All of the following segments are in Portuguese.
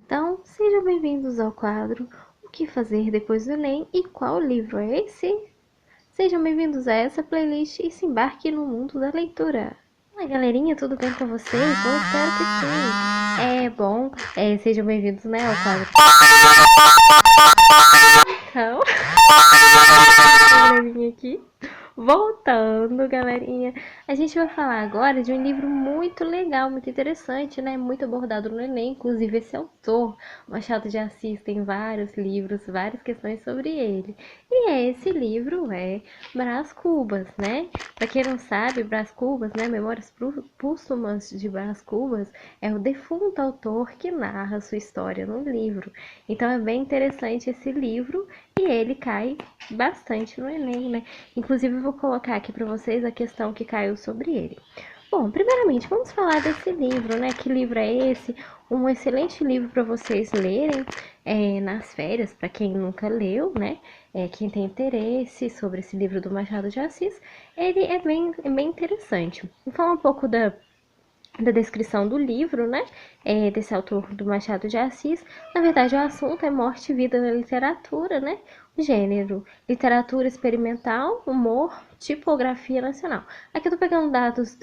Então, sejam bem-vindos ao quadro O que fazer depois do Enem e qual livro é esse? Sejam bem-vindos a essa playlist e se embarque no mundo da leitura. Oi, galerinha, tudo bem com vocês? Eu espero que sim. Sejam bem-vindos, né, ao quadro. Então, galerinha aqui. Voltando, galerinha, a gente vai falar agora de um livro muito legal, muito interessante, né? Muito abordado no Enem, inclusive esse autor, Machado de Assis, tem vários livros, várias questões sobre ele. E esse livro é Brás Cubas, né? Para quem não sabe, Brás Cubas, né? Memórias Póstumas de Brás Cubas é o defunto autor que narra sua história no livro. Então é bem interessante esse livro e ele cai bastante no Enem, né? Inclusive, eu vou colocar aqui para vocês a questão que caiu sobre ele. Bom, primeiramente, vamos falar desse livro, né? Que livro é esse? Um excelente livro para vocês lerem nas férias, para quem nunca leu, né? Quem tem interesse sobre esse livro do Machado de Assis, ele é bem interessante. Vou falar um pouco da descrição do livro, né? Desse autor do Machado de Assis. Na verdade, o assunto é morte e vida na literatura, né? O gênero, literatura experimental, humor, tipografia nacional. Aqui eu tô pegando dados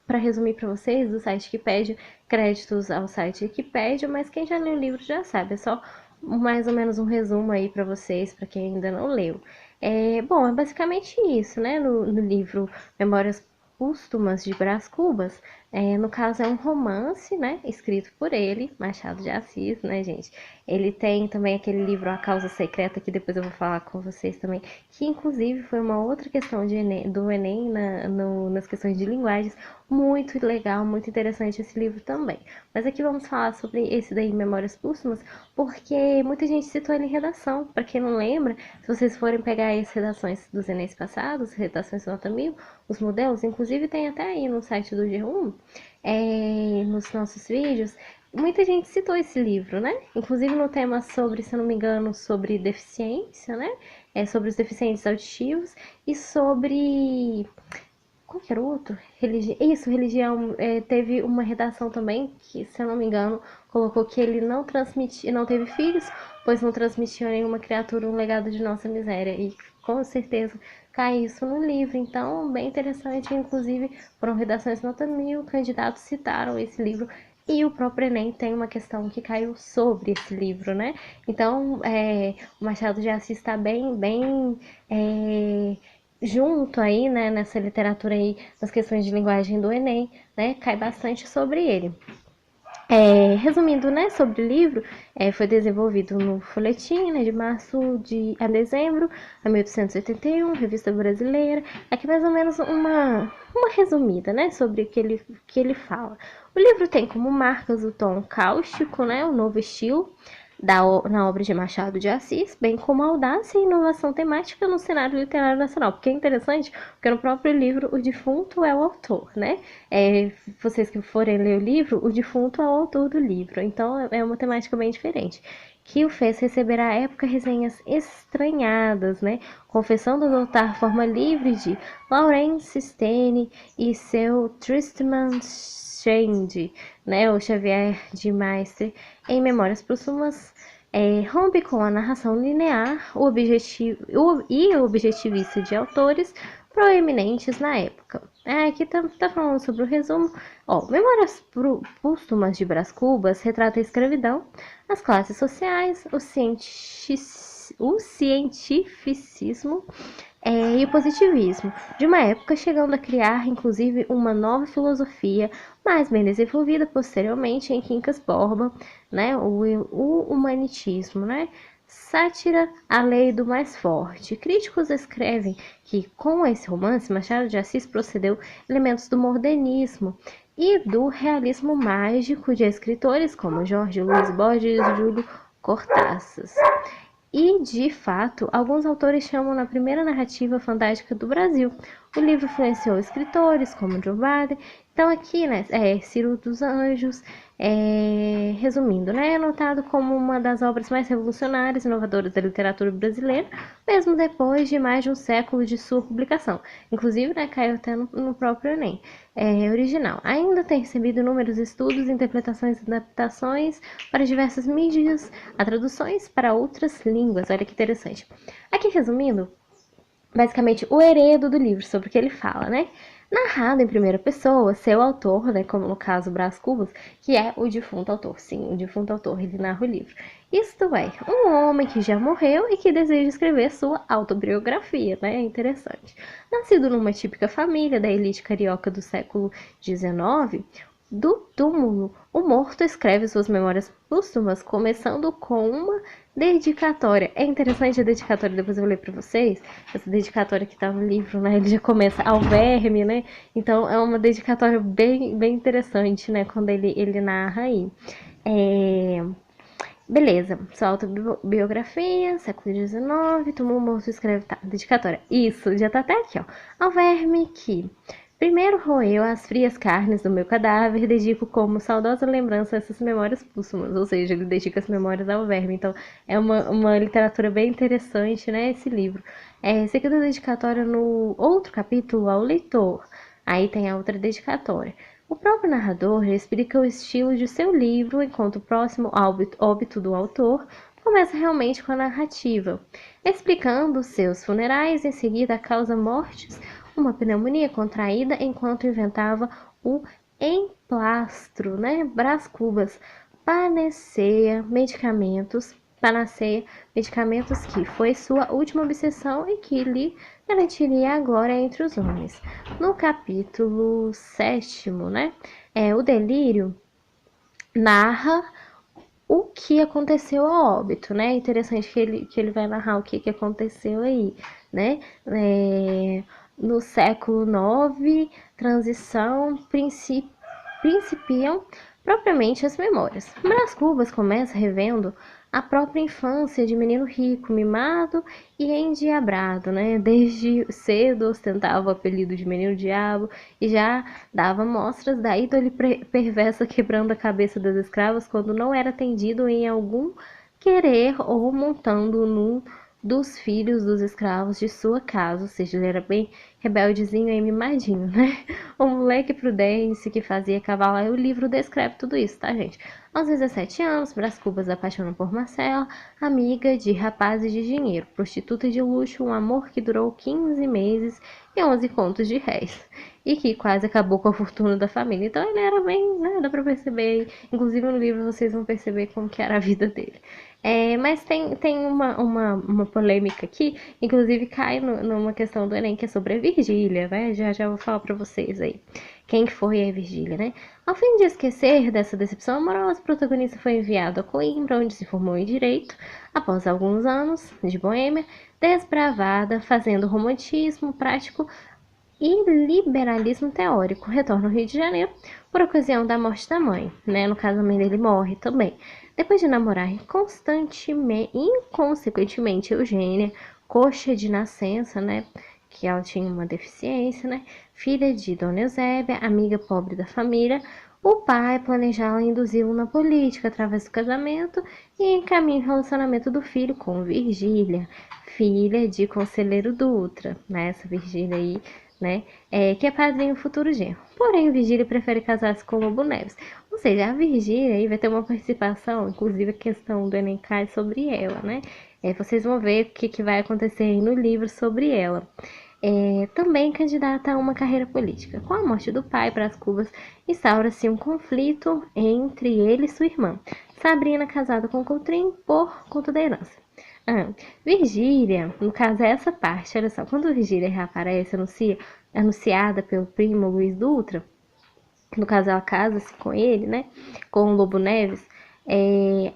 para resumir para vocês do site Wikipédia, créditos ao site Wikipédia, mas quem já leu o livro já sabe, é só mais ou menos um resumo aí para vocês, para quem ainda não leu. É basicamente isso, né? No livro Memórias Póstumas de Brás Cubas, no caso é um romance, né, escrito por ele, Machado de Assis, né, gente? Ele tem também aquele livro A Causa Secreta, que depois eu vou falar com vocês também, que inclusive foi uma outra questão do Enem nas questões de linguagens, muito legal, muito interessante esse livro também. Mas aqui vamos falar sobre esse daí, Memórias Póstumas, porque muita gente citou ele em redação. Para quem não lembra, se vocês forem pegar as redações dos Enems passados, redações nota 1000, os modelos, inclusive tem até aí no site do G1, nos nossos vídeos, muita gente citou esse livro, né? Inclusive no tema sobre, se eu não me engano, sobre deficiência, né? Sobre os deficientes auditivos e sobre qual que era o outro? Religião. Teve uma redação também que, se eu não me engano, colocou que ele não transmitia, não teve filhos, pois não transmitiu a nenhuma criatura um legado de nossa miséria. E com certeza cai isso no livro. Então, bem interessante. Inclusive, foram redações nota 1000, candidatos citaram esse livro. E o próprio Enem tem uma questão que caiu sobre esse livro, né? Então, o Machado de Assis está bem junto aí, né, nessa literatura aí, das questões de linguagem do Enem, né, cai bastante sobre ele. Resumindo, né, sobre o livro, foi desenvolvido no folhetim, né, de março a dezembro de 1881, Revista Brasileira. Aqui mais ou menos uma resumida, né, sobre o que ele fala. O livro tem como marcas o tom cáustico, né, o novo estilo, na obra de Machado de Assis, bem como a audácia e inovação temática no cenário literário nacional. Porque é interessante, porque no próprio livro o defunto é o autor, né? Vocês que forem ler o livro, o defunto é o autor do livro. Então é uma temática bem diferente. Que o fez receber à época resenhas estranhadas, né? Confessando adotar forma livre de Laurence Sterne e seu Tristram Shandy, né? O Xavier de Maistre, em Memórias Póstumas, rompe com a narração linear o objetivista de autores proeminentes na época. Aqui tá falando sobre o resumo. Memórias Póstumas de Brás Cubas retrata a escravidão, as classes sociais, o cientificismo e o positivismo, de uma época chegando a criar, inclusive, uma nova filosofia, mais bem desenvolvida posteriormente em Quincas Borba, né, o humanitismo, né, sátira, a lei do mais forte. Críticos escrevem que, com esse romance, Machado de Assis procedeu elementos do modernismo e do realismo mágico de escritores como Jorge Luiz Borges e Júlio Cortázar. E, de fato, alguns autores chamam na primeira narrativa fantástica do Brasil. O livro influenciou escritores como John Bade Então aqui, né, Ciro dos Anjos, resumindo, né, é notado como uma das obras mais revolucionárias e inovadoras da literatura brasileira, mesmo depois de mais de um século de sua publicação. Inclusive, né, caiu até no próprio Enem. Original. Ainda tem recebido inúmeros estudos, interpretações e adaptações para diversas mídias, a traduções para outras línguas. Olha que interessante. Aqui, resumindo, basicamente o enredo do livro, sobre o que ele fala, né? Narrado em primeira pessoa, seu autor, né, como no caso Brás Cubas, que é o defunto autor. Sim, o defunto autor, ele narra o livro. Isto é, um homem que já morreu e que deseja escrever sua autobiografia, né? É interessante. Nascido numa típica família da elite carioca do século XIX, do túmulo, o morto escreve suas memórias póstumas, começando com uma dedicatória. É interessante a dedicatória, depois eu vou ler para vocês. Essa dedicatória que tá no livro, né? Ele já começa ao verme, né? Então é uma dedicatória bem interessante, né? Quando ele narra aí. É... Beleza, sua autobiografia, século XIX, tomou um morto, escreve, tá, dedicatória. Isso, já tá até aqui, ó. Ao verme que primeiro roeu as frias carnes do meu cadáver, dedico como saudosa lembrança essas memórias póstumas, ou seja, ele dedica as memórias ao verme. Então, é uma literatura bem interessante, né, esse livro. Seguida dedicatória no outro capítulo ao leitor. Aí tem a outra dedicatória. O próprio narrador explica o estilo de seu livro, enquanto o próximo óbito do autor começa realmente com a narrativa, explicando seus funerais, em seguida a causa mortes, uma pneumonia contraída enquanto inventava o emplastro, né? Brás Cubas, panaceia, medicamentos que foi sua última obsessão e que lhe garantiria a glória entre os homens. No capítulo 7º, né? O delírio narra o que aconteceu ao óbito, né? É interessante que ele vai narrar o que aconteceu aí, né? No século IX, transição, principiam propriamente as memórias. Brás Cubas começa revendo a própria infância de menino rico, mimado e endiabrado, né? Desde cedo ostentava o apelido de menino diabo e já dava mostras da índole perversa quebrando a cabeça das escravas quando não era atendido em algum querer ou montando num dos filhos dos escravos de sua casa, ou seja, ele era bem rebeldezinho e mimadinho, né? O moleque prudente que fazia cavalar, e o livro descreve tudo isso, tá, gente? Aos 17 anos, Brás Cubas apaixona por Marcela, amiga de rapazes de dinheiro, prostituta de luxo, um amor que durou 15 meses e 11 contos de réis, e que quase acabou com a fortuna da família. Então ele era bem, né, dá pra perceber, inclusive no livro vocês vão perceber como que era a vida dele. Mas tem uma polêmica aqui, inclusive cai numa questão do Enem, que é sobre a Virgília, né? Já vou falar pra vocês aí. Quem foi a Virgília, né? Ao fim de esquecer dessa decepção amorosa, o protagonista foi enviado a Coimbra, onde se formou em Direito, após alguns anos de Boêmia, desbravada, fazendo romantismo prático e liberalismo teórico. Retorna ao Rio de Janeiro por ocasião da morte da mãe, né? No caso, a mãe dele morre também. Depois de namorar inconsequentemente Eugênia, coxa de nascença, né? Que ela tinha uma deficiência, né? Filha de Dona Eusébia, amiga pobre da família, o pai planejava induzi-lo na política através do casamento e encaminha o relacionamento do filho com Virgília, filha de Conselheiro Dutra, né? Essa Virgília aí, né? Que é padrinho futuro genro. Porém, Virgília prefere casar-se com Lobo Neves. Ou seja, a Virgília aí vai ter uma participação, inclusive a questão do Enem cai sobre ela, né? Vocês vão ver o que vai acontecer aí no livro sobre ela. Também candidata a uma carreira política. Com a morte do pai, Brás Cubas instaura-se um conflito entre ele e sua irmã, Sabrina, casada com Coutrinho por conta da herança. Virgília, no caso é essa parte, olha só, quando Virgília reaparece, anunciada pelo primo Luiz Dutra, no caso ela casa-se com ele, né, com o Lobo Neves,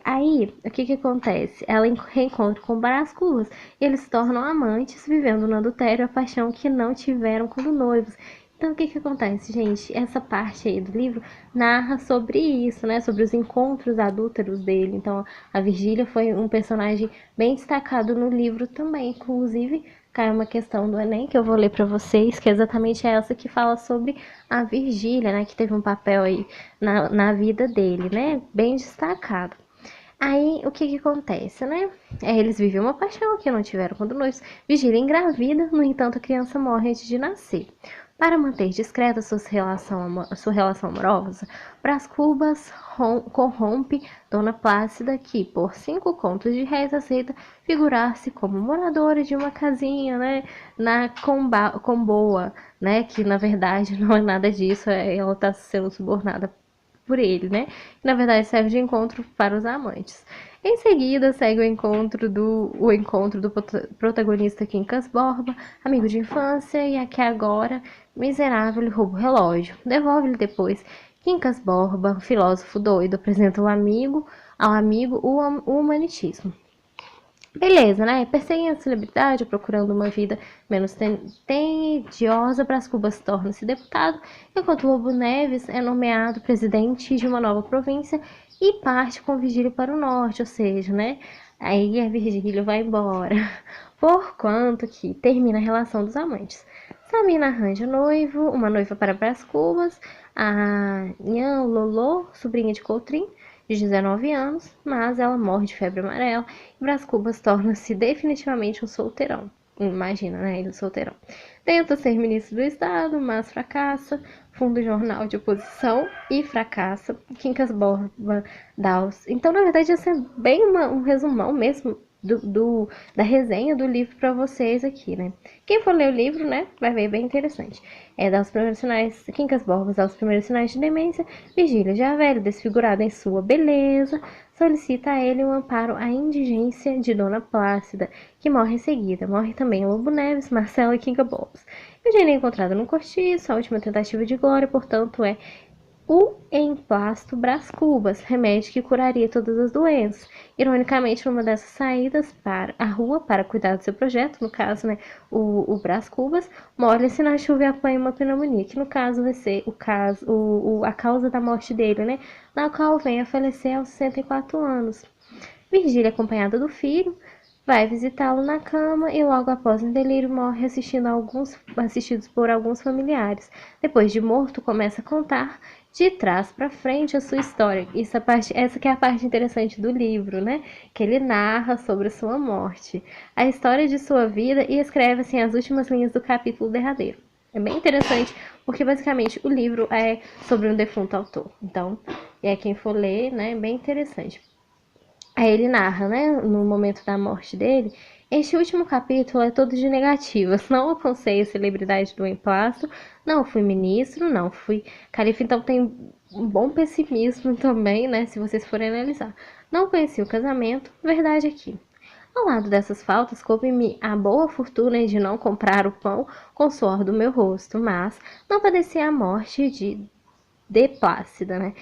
aí o que acontece? Ela reencontra com Brás Cubas e eles se tornam amantes, vivendo no adultério a paixão que não tiveram quando noivos. Então, o que acontece, gente? Essa parte aí do livro narra sobre isso, né? Sobre os encontros adúlteros dele. Então, a Virgília foi um personagem bem destacado no livro também. Inclusive, cai uma questão do Enem que eu vou ler para vocês, que é exatamente essa que fala sobre a Virgília, né? Que teve um papel aí na vida dele, né? Bem destacado. Aí, o que que acontece, né? Eles vivem uma paixão que não tiveram quando noivos. Virgília engravida, no entanto, a criança morre antes de nascer. Para manter discreta sua relação amorosa, Brás Cubas corrompe Dona Plácida, que, por 5 contos de réis, aceita figurar-se como moradora de uma casinha, né? Na Comboa, né? Que, na verdade, não é nada disso, ela está sendo subornada por ele, né? Que na verdade serve de encontro para os amantes. Em seguida, segue o encontro do protagonista Quincas Borba, amigo de infância, e a que agora, miserável, lhe rouba o relógio. Devolve-lhe depois. Quincas Borba, filósofo doido, apresenta ao amigo o humanitismo. Beleza, né? Perseguem a celebridade, procurando uma vida menos tediosa. Brás Cubas torna-se deputado, enquanto Lobo Neves é nomeado presidente de uma nova província e parte com Virgílio para o norte, ou seja, né? Aí a Virgílio vai embora. Porquanto que termina a relação dos amantes. Sabina arranja uma noiva para Brás Cubas, a Nhan Lolô, sobrinha de Coutrin, de 19 anos, mas ela morre de febre amarela e Brás Cubas torna-se definitivamente um solteirão. Imagina, né? Ele solteirão. Tenta ser ministro do Estado, mas fracassa. Funda o jornal de oposição e fracassa. Quincas Borba Daus. Então, na verdade, esse é bem um resumão mesmo da resenha do livro para vocês aqui, né? Quem for ler o livro, né, vai ver bem interessante. Dá os primeiros sinais, Quincas Borbas dá os primeiros sinais de demência, Virgília, já velha, desfigurada em sua beleza, solicita a ele um amparo à indigência de Dona Plácida, que morre em seguida. Morre também Lobo Neves, Marcela e Quincas Borbas. Virgília é encontrada no cortiço, a última tentativa de glória, portanto, é o emplasto Brás Cubas, remédio que curaria todas as doenças. Ironicamente, numa dessas saídas para a rua para cuidar do seu projeto, no caso, né, o Brás Cubas, molha-se na chuva e apanha uma pneumonia, que no caso vai ser a causa da morte dele, né, na qual vem a falecer aos 64 anos. Virgília, acompanhada do filho, vai visitá-lo na cama e logo após um delírio morre assistidos por alguns familiares. Depois de morto, começa a contar de trás para frente a sua história. Essa que é a parte interessante do livro, né? Que ele narra sobre a sua morte, a história de sua vida e escreve assim as últimas linhas do capítulo derradeiro. É bem interessante porque basicamente o livro é sobre um defunto autor. Então, quem for ler, né, é bem interessante. Aí ele narra, né, no momento da morte dele, este último capítulo é todo de negativas. Não alcancei a celebridade do emplasto, não fui ministro, não fui califa, então tem um bom pessimismo também, né, se vocês forem analisar. Não conheci o casamento, verdade aqui. Ao lado dessas faltas, coube-me a boa fortuna de não comprar o pão com o suor do meu rosto, mas não padeci a morte de Plácida, né,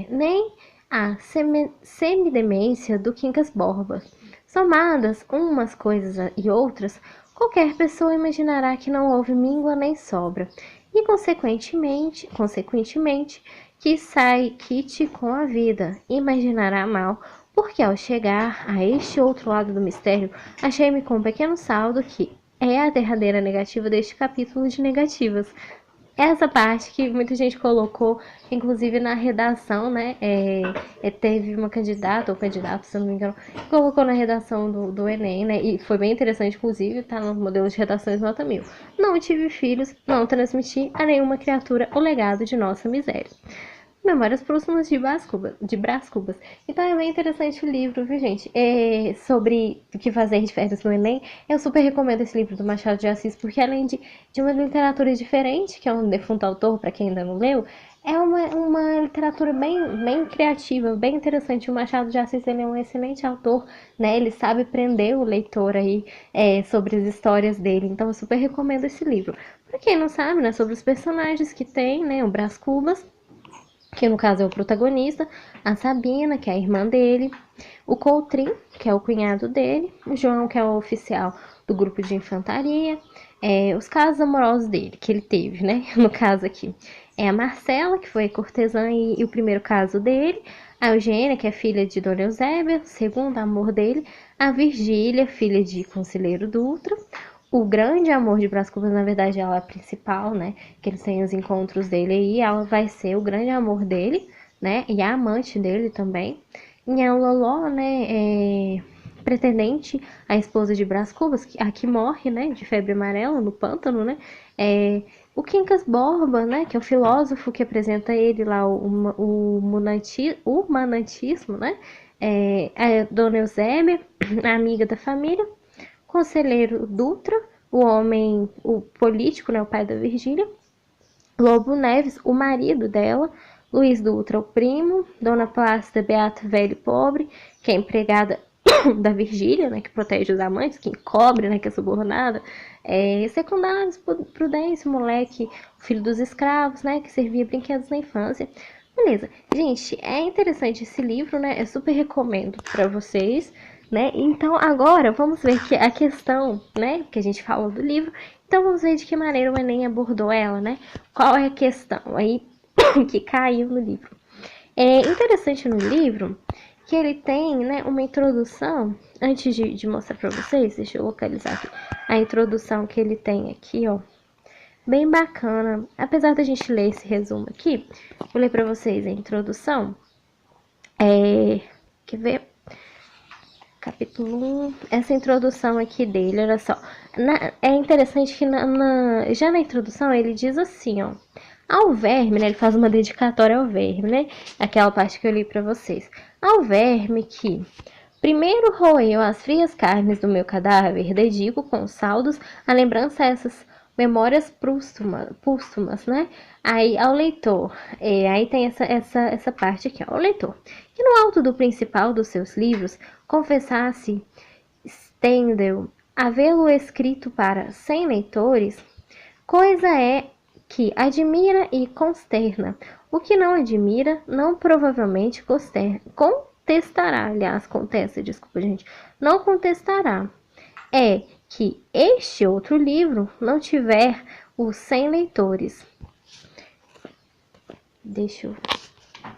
nem a semidemência do Quincas Borba. Somadas umas coisas e outras, qualquer pessoa imaginará que não houve míngua nem sobra, e consequentemente que sai quite com a vida, imaginará mal, porque ao chegar a este outro lado do mistério, achei-me com um pequeno saldo que é a derradeira negativa deste capítulo de negativas. Essa parte que muita gente colocou, inclusive na redação, né? Teve uma candidata, ou candidato, se eu não me engano, que colocou na redação do Enem, né? E foi bem interessante, inclusive, tá no modelo de redações nota 1000. Não tive filhos, não transmiti a nenhuma criatura o legado de nossa miséria. Memórias Próximas de Brás Cubas. Então é bem interessante o livro, viu, gente? Sobre o que fazer de férias no Enem, eu super recomendo esse livro do Machado de Assis, porque além de uma literatura diferente, que é um defunto autor, para quem ainda não leu, é uma literatura bem criativa, bem interessante. O Machado de Assis, ele é um excelente autor, né? Ele sabe prender o leitor aí sobre as histórias dele. Então eu super recomendo esse livro. Para quem não sabe, né, sobre os personagens que tem, né, o Brás Cubas, que no caso é o protagonista, a Sabina, que é a irmã dele, o Coutrin, que é o cunhado dele, o João, que é o oficial do grupo de infantaria, os casos amorosos dele, que ele teve, né, no caso aqui, é a Marcela, que foi cortesã e o primeiro caso dele, A Eugênia, que é filha de Dona Eusébia, segundo amor dele. A Virgília, filha de Conselheiro Dutra. O grande amor de Brás Cubas, na verdade, ela é a principal, né? Que eles têm os encontros dele aí, ela vai ser o grande amor dele, né? E a amante dele também. E a Loló, né? Pretendente, a esposa de Brás Cubas, a que morre, né? De febre amarela no pântano, né? O Quincas Borba, né? Que é o filósofo que apresenta ele lá, o manantismo, né? A Dona Eusébia, a amiga da família. Conselheiro Dutra, o homem, o político, né, o pai da Virgília. Lobo Neves, o marido dela. Luiz Dutra, o primo. Dona Plácida Beata, velho e pobre, que é empregada da Virgília, né, que protege os amantes, que encobre, né, que é subornada. Secundários, Prudêncio, moleque, filho dos escravos, né, que servia brinquedos na infância. Beleza. Gente, é interessante esse livro, né? Eu super recomendo para vocês, né? Então, agora vamos ver que a questão, né, que a gente falou do livro. Então, vamos ver de que maneira o Enem abordou ela, né? Qual é a questão aí que caiu no livro. É interessante no livro que ele tem, né, uma introdução. Antes de mostrar para vocês, deixa eu localizar aqui. A introdução que ele tem aqui, ó. Bem bacana. Apesar da gente ler esse resumo aqui, vou ler para vocês a introdução. Quer ver? Capítulo 1. Essa introdução aqui dele, olha só. É interessante que já na introdução ele diz assim, ó. Ao verme, né? Ele faz uma dedicatória ao verme, né? Aquela parte que eu li para vocês. Ao verme que primeiro roeu as frias carnes do meu cadáver, dedico com saldos a lembrança a essas memórias póstumas, né? Aí ao leitor, aí tem essa parte aqui, ó, ao leitor, que no alto do principal dos seus livros confessasse Stendhal havê-lo escrito para 100 leitores, coisa é que admira e consterna. O que não admira, não provavelmente contestará. Aliás, contesta, desculpa, gente. Não contestará. É que este outro livro não tiver os 100 leitores. Deixa eu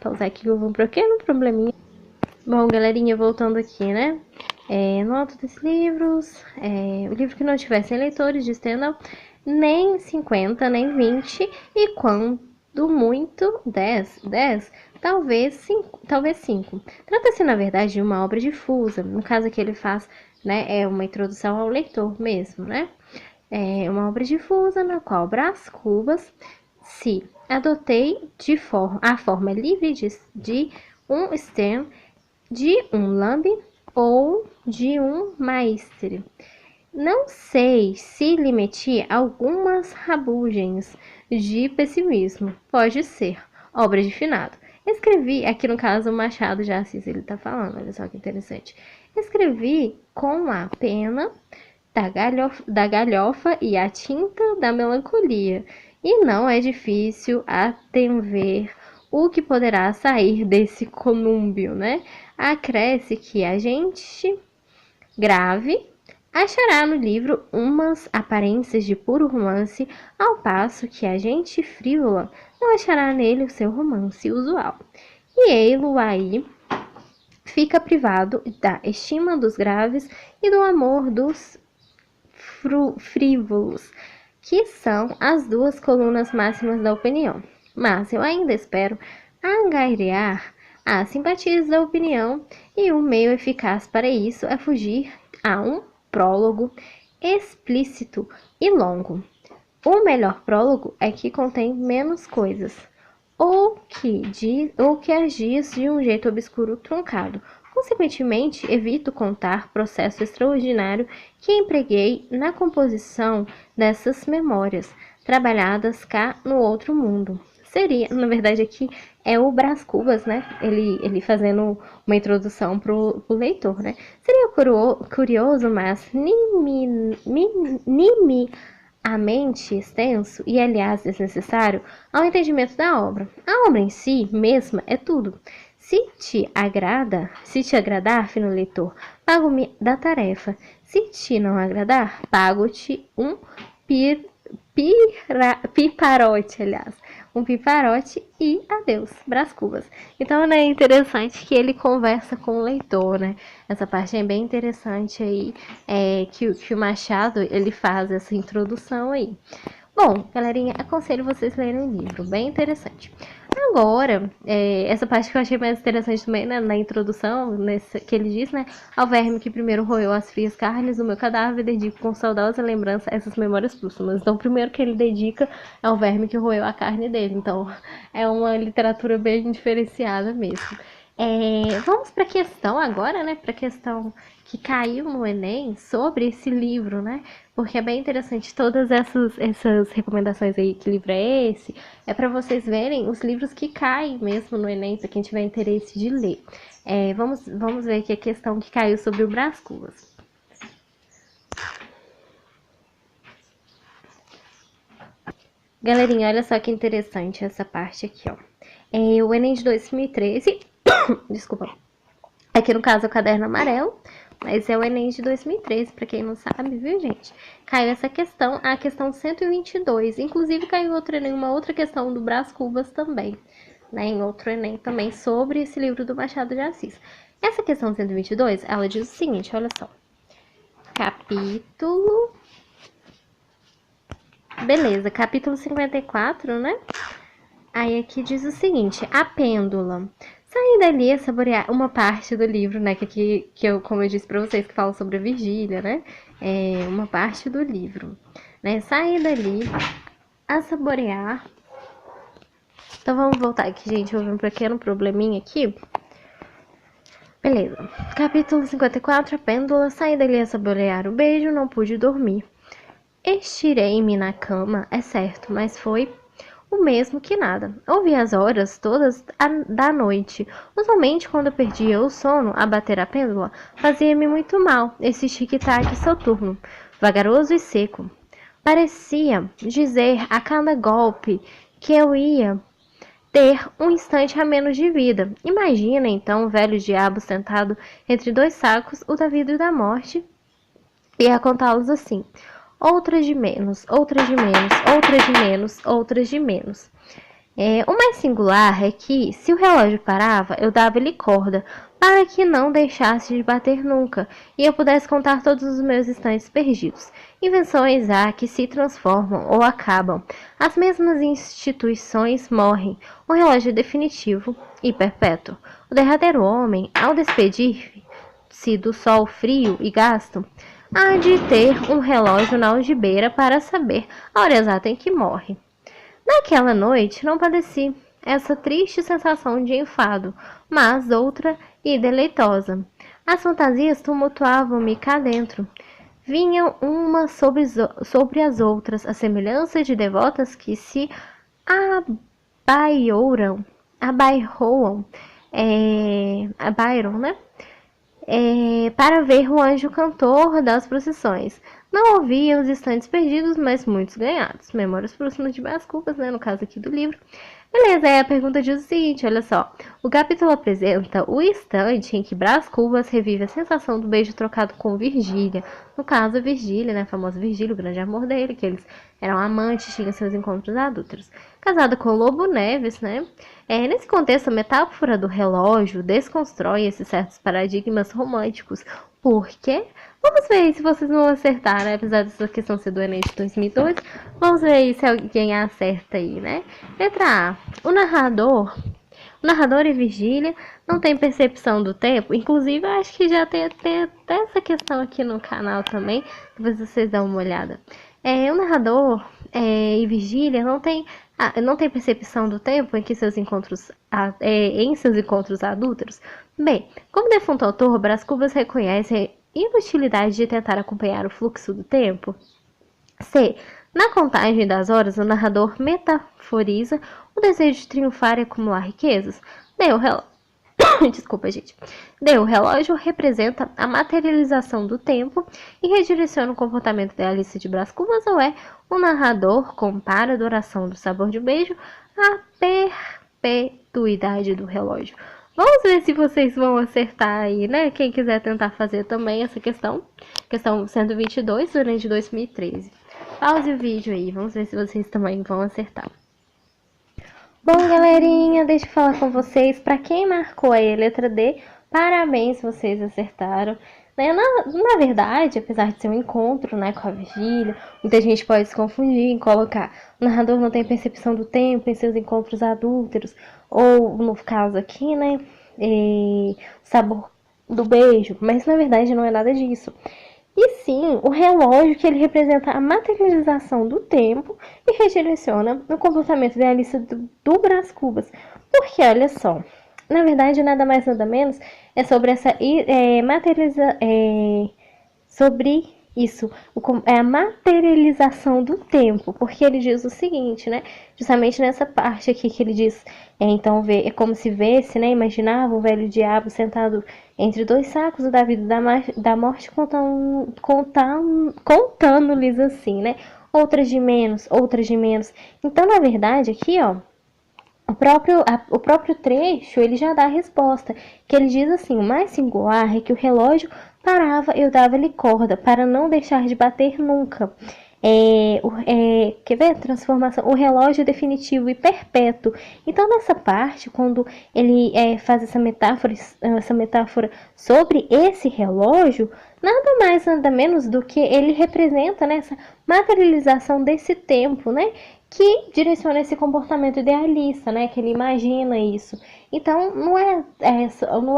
pausar aqui que eu vou um pequeno probleminha. Bom, galerinha, voltando aqui, né? No alto desses livros, o livro que não tiver 100 leitores de Stendhal, nem 50, nem 20, e quando muito, 10, talvez 5. Trata-se, na verdade, de uma obra difusa. No caso aqui ele faz, né, uma introdução ao leitor mesmo, né? É uma obra difusa na qual Brás Cubas se adotei a forma livre de um Stern, de um Lamb ou de um Maestre. Não sei se lhe meti algumas rabugens de pessimismo. Pode ser. Obra de finado. Escrevi, aqui no caso o Machado de Assis, ele tá falando, olha só que interessante. Escrevi com a pena da galhofa e a tinta da melancolia. E não é difícil atever o que poderá sair desse conúbio, né? Acresce que a gente grave achará no livro umas aparências de puro romance, ao passo que a gente frívola não achará nele o seu romance usual. E ei-lo aí fica privado da estima dos graves e do amor dos frívolos, que são as duas colunas máximas da opinião. Mas eu ainda espero angariar as simpatias da opinião, e o meio eficaz para isso é fugir a um prólogo explícito e longo. O melhor prólogo é que contém menos coisas, ou que as diz de um jeito obscuro truncado. Consequentemente, evito contar processo extraordinário que empreguei na composição dessas memórias, trabalhadas cá no outro mundo. Seria, na verdade, aqui é o Brás Cubas, né? Ele fazendo uma introdução pro leitor, né? Seria curioso, mas minimamente extenso e, aliás, desnecessário ao entendimento da obra. A obra em si mesma é tudo. Se te agradar, fino leitor, pago-me da tarefa. Se te não agradar, pago-te um piparote, aliás. um piparote e adeus, Brás Cubas. Então, né, é interessante que ele conversa com o leitor, né? Essa parte é bem interessante aí, que o Machado, ele faz essa introdução aí. Bom, galerinha, aconselho vocês a lerem o livro, bem interessante. Agora, essa parte que eu achei mais interessante também, né, na introdução, que ele diz, né, ao verme que primeiro roeu as frias carnes do meu cadáver, dedico com saudosa lembrança essas memórias póstumas. Então, primeiro que ele dedica é ao verme que roeu a carne dele. Então, é uma literatura bem diferenciada mesmo. Vamos para a questão agora, né, para a questão que caiu no Enem sobre esse livro, né? Porque é bem interessante todas essas recomendações aí. Que livro é esse? É para vocês verem os livros que caem mesmo no Enem, para quem tiver interesse de ler. Vamos ver aqui a questão que caiu sobre o Brás Cubas. Galerinha, olha só que interessante essa parte aqui, ó. O Enem de 2013, desculpa, aqui no caso é o caderno amarelo, mas é o Enem de 2013, para quem não sabe, viu, gente? Caiu essa questão, a questão 122. Inclusive, caiu uma outra questão do Brás Cubas também, né? Em outro Enem também, sobre esse livro do Machado de Assis. Essa questão 122, ela diz o seguinte, olha só. Beleza, capítulo 54, né? Aí aqui diz o seguinte, a pêndula. Sair dali é saborear uma parte do livro, né? Que eu, como eu disse pra vocês, que fala sobre a Virgília, né? Uma parte do livro, né? Sair dali a saborear. Então vamos voltar aqui, gente. Houve um pequeno probleminha aqui. Beleza. Capítulo 54, a pêndula. Sair dali a saborear o beijo, não pude dormir. Estirei-me na cama, é certo, mas foi o mesmo que nada. Ouvi as horas todas da noite. Usualmente, quando perdia o sono, a bater a pêndula, fazia-me muito mal esse tic-tac soturno, vagaroso e seco. Parecia dizer a cada golpe que eu ia ter um instante a menos de vida. Imagina, então, o velho diabo sentado entre dois sacos, o da vida e o da morte, e a contá-los assim. Outras de menos, outras de menos, outras de menos, outras de menos. O mais singular é que, se o relógio parava, eu dava-lhe corda, para que não deixasse de bater nunca, e eu pudesse contar todos os meus instantes perdidos. Invenções há que se transformam ou acabam. As mesmas instituições morrem. O relógio é definitivo e perpétuo. O derradeiro homem, ao despedir-se do sol frio e gasto, há de ter um relógio na algibeira para saber a hora exata em que morre. Naquela noite não padeci essa triste sensação de enfado, mas outra e deleitosa. As fantasias tumultuavam-me cá dentro. Vinham umas sobre as outras, a semelhança de devotas que se abairoam, né? Para ver o anjo cantor das procissões. Não ouvia os instantes perdidos, mas muitos ganhados. Memórias próximas de Brás Cubas, né? No caso aqui do livro. Beleza, aí a pergunta diz o seguinte, olha só. O capítulo apresenta o instante em que Brás Cubas revive a sensação do beijo trocado com Virgília. No caso, a Virgília, né? A famosa Virgília, o grande amor dele, que eles eram amantes, tinham seus encontros adúlteros. Casada com Lobo Neves, né? Nesse contexto, a metáfora do relógio desconstrói esses certos paradigmas românticos. Por quê? Vamos ver aí se vocês vão acertar, né? Apesar dessa questão ser do Enem de 2002. Vamos ver aí se alguém acerta aí, né? Letra A. O narrador e Virgília não têm percepção do tempo. Inclusive, eu acho que já tem até essa questão aqui no canal também. Depois vocês dão uma olhada. O narrador e Virgília não tem percepção do tempo em seus encontros adúlteros. Bem, como defunto autor, Brás Cubas reconhece a inutilidade de tentar acompanhar o fluxo do tempo. C. Na contagem das horas, o narrador metaforiza o desejo de triunfar e acumular riquezas. Desculpa, gente. O relógio representa a materialização do tempo e redireciona o comportamento idealista de Brás Cubas, ou o narrador compara a duração do sabor de um beijo à perpetuidade do relógio. Vamos ver se vocês vão acertar aí, né? Quem quiser tentar fazer também essa questão 122, do Enem de 2013. Pause o vídeo aí, vamos ver se vocês também vão acertar. Bom, galerinha, deixa eu falar com vocês. Para quem marcou aí a letra D, parabéns, vocês acertaram. Né? Na verdade, apesar de ser um encontro, né, com a Virgília, muita gente pode se confundir em colocar o narrador não tem percepção do tempo em seus encontros adúlteros, ou no caso aqui, né, o sabor do beijo, mas na verdade não é nada disso. E sim, o relógio que ele representa a materialização do tempo e redireciona o comportamento idealista do Brás Cubas. Porque, olha só, na verdade, nada mais nada menos é sobre essa sobre isso, é a materialização do tempo, porque ele diz o seguinte, né? Justamente nessa parte aqui que ele diz, então é como se vesse, né? Imaginava o velho diabo sentado entre dois sacos, o da vida e da morte, contando-lhes assim, né? Outras de menos, outras de menos. Então, na verdade, aqui, ó, o próprio trecho ele já dá a resposta, que ele diz assim: o mais singular é que o relógio parava, eu dava-lhe corda, para não deixar de bater nunca. Quer ver? Transformação, o relógio definitivo e perpétuo. Então, nessa parte, quando ele faz essa metáfora sobre esse relógio, nada mais, nada menos do que ele representa, né, essa materialização desse tempo, né? Que direciona esse comportamento idealista, né? Que ele imagina isso. Então, não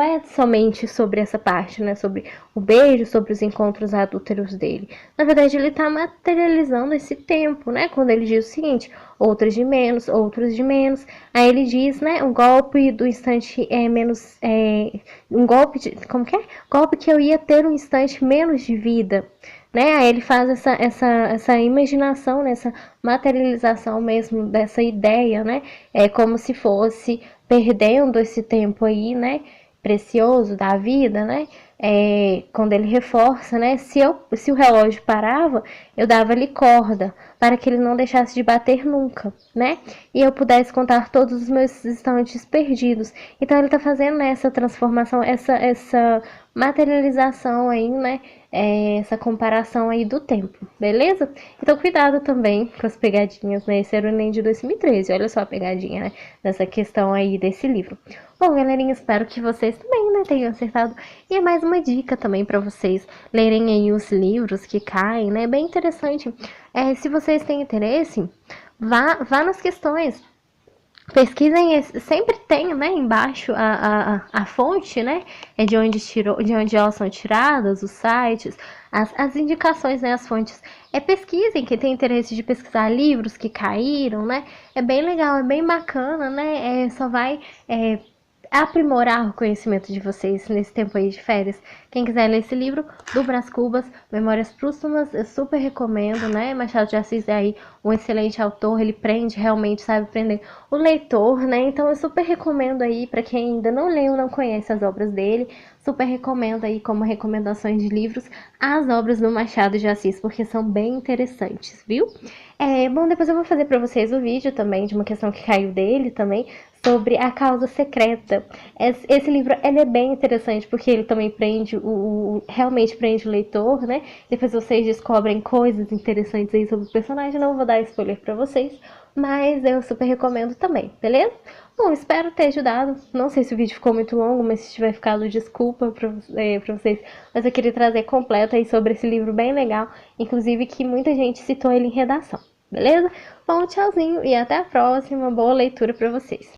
é somente sobre essa parte, né? Sobre o beijo, sobre os encontros adúlteros dele. Na verdade, ele está materializando esse tempo, né? Quando ele diz o seguinte: outros de menos, outros de menos. Aí ele diz, né? Um golpe do instante menos. Um golpe de. Como que é? Golpe que eu ia ter um instante menos de vida. Né? Aí ele faz essa imaginação, né? Essa materialização mesmo dessa ideia, né? É como se fosse perdendo esse tempo aí, né? Precioso da vida, né? Quando ele reforça, né? Se o relógio parava, eu dava-lhe corda para que ele não deixasse de bater nunca, né? E eu pudesse contar todos os meus instantes perdidos. Então ele está fazendo, né, essa transformação, essa materialização aí, né? Essa comparação aí do tempo, beleza? Então cuidado também com as pegadinhas, né? Esse era o Enem de 2013, olha só a pegadinha, né? Nessa questão aí desse livro. Bom, galerinha, espero que vocês também, né, tenham acertado. E é mais uma dica também para vocês lerem aí os livros que caem, né? Bem interessante. Se vocês têm interesse, vá nas questões. Pesquisem, sempre tem, né, embaixo a fonte, né, de onde elas são tiradas, os sites, as indicações, né, as fontes. Pesquisem, quem tem interesse de pesquisar livros que caíram, né, é bem legal, é bem bacana, né, só vai aprimorar o conhecimento de vocês nesse tempo aí de férias. Quem quiser ler esse livro, do Brás Cubas, Memórias Póstumas, eu super recomendo, né? Machado de Assis é aí um excelente autor, ele prende, realmente sabe prender o leitor, né? Então eu super recomendo aí, para quem ainda não leu, não conhece as obras dele, super recomendo aí como recomendações de livros as obras do Machado de Assis, porque são bem interessantes, viu? Bom, depois eu vou fazer para vocês o vídeo também de uma questão que caiu dele também, sobre a causa secreta. Esse livro ele é bem interessante porque ele também prende realmente prende o leitor, né? Depois vocês descobrem coisas interessantes aí sobre o personagem. Não vou dar spoiler para vocês, mas eu super recomendo também, beleza? Bom, espero ter ajudado. Não sei se o vídeo ficou muito longo, mas se tiver ficado, desculpa pra vocês. Mas eu queria trazer completo aí sobre esse livro bem legal, inclusive que muita gente citou ele em redação, beleza? Bom, tchauzinho e até a próxima. Boa leitura para vocês.